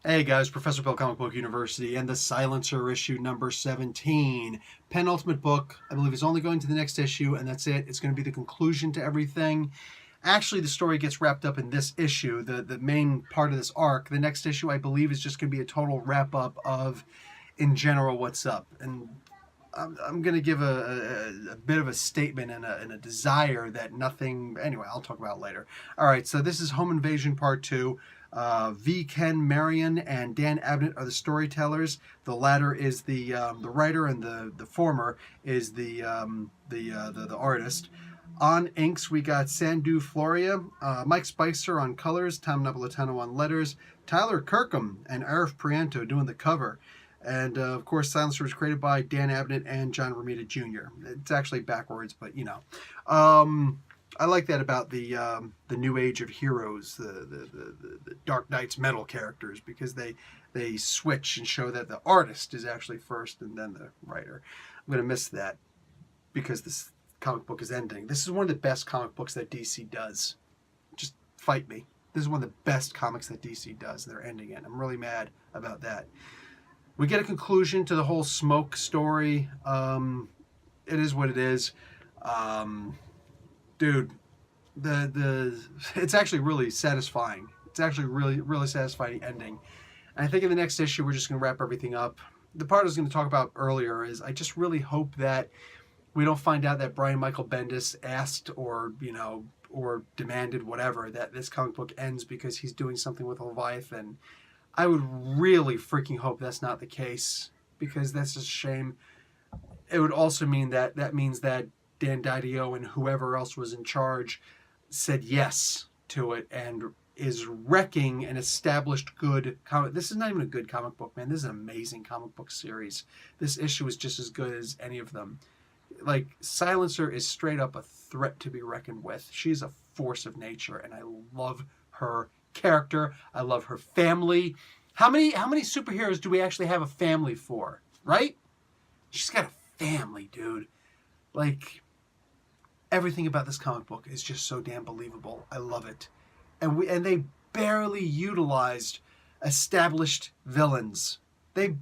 Hey guys, Professor Bill, Comic Book University, and the Silencer issue number 17. Penultimate book. I believe is only going to the next issue, and that's it. It's going to be the conclusion to everything. Actually, the story gets wrapped up in this issue, the main part of this arc. The next issue, I believe, is just going to be a total wrap-up of, in general, what's up. And I'm going to give a bit of a statement and a desire that nothing... Anyway, I'll talk about it later. All right, so this is Home Invasion Part 2. V. Ken Marion and Dan Abnett are the storytellers. The latter is the writer, and the former is the artist. On inks, we got Sandu Floria, Mike Spicer on colors, Tom Napolitano on letters, Tyler Kirkham and Arif Prianto doing the cover. And, of course, Silencer was created by Dan Abnett and John Romita Jr. It's actually backwards, but, you know. I like that about the new age of heroes, the Dark Knight's metal characters, because they switch and show that the artist is actually first and then the writer. I'm going to miss that because this comic book is ending. This is one of the best comic books that DC does. Just fight me. This is one of the best comics that DC does. They're ending it. I'm really mad about that. We get a conclusion to the whole Smoke story. It is what it is. Dude, it's actually really satisfying. It's actually really satisfying ending. And I think in the next issue we're just going to wrap everything up. The part I was going to talk about earlier is I just really hope that we don't find out that Brian Michael Bendis asked or demanded whatever that this comic book ends because he's doing something with Leviathan. I would really freaking hope that's not the case, because that's just a shame. It would also mean that means that Dan Didio and whoever else was in charge said yes to it and is wrecking an established good comic. This is not even a good comic book, man. This is an amazing comic book series. This issue is just as good as any of them. Like, Silencer is straight up a threat to be reckoned with. She's a force of nature, and I love her character. I love her family. How many superheroes do we actually have a family for, right? She's got a family, dude. Like, everything about this comic book is just so damn believable. I love it. And they barely utilized established villains. They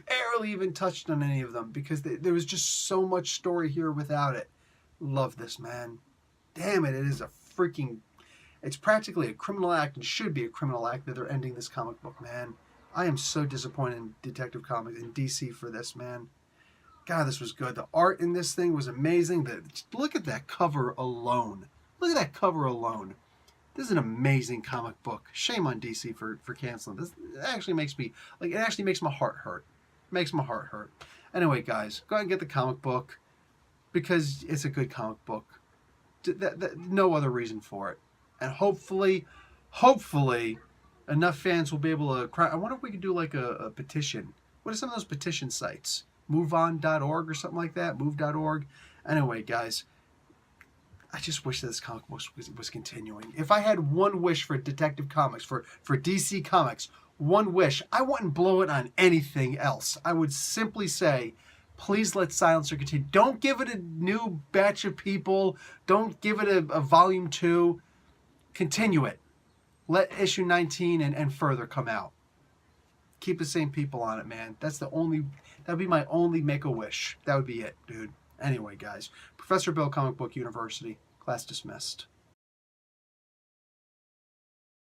barely even touched on any of them because there was just so much story here without it. Love this, man. Damn it, it is a freaking... It's practically a criminal act, and should be a criminal act, that they're ending this comic book, man. I am so disappointed in Detective Comics and DC for this, man. God, this was good. The art in this thing was amazing. Look at that cover alone. Look at that cover alone. This is an amazing comic book. Shame on DC for canceling this. It actually makes me, it actually makes my heart hurt. It makes my heart hurt. Anyway, guys, go ahead and get the comic book because it's a good comic book. No other reason for it. And hopefully, enough fans will be able to cry. I wonder if we could do like a petition. What are some of those petition sites? MoveOn.org or something like that? Move.org. Anyway, guys, I just wish that this comic book was continuing. If I had one wish for Detective Comics, for DC Comics, one wish, I wouldn't blow it on anything else. I would simply say, please let Silencer continue. Don't give it a new batch of people. Don't give it a volume 2. Continue it. Let issue 19 and further come out. Keep the same people on it, man. That would be my only make-a-wish. That would be it, dude. Anyway, guys. Professor Bill, Comic Book University. Class dismissed.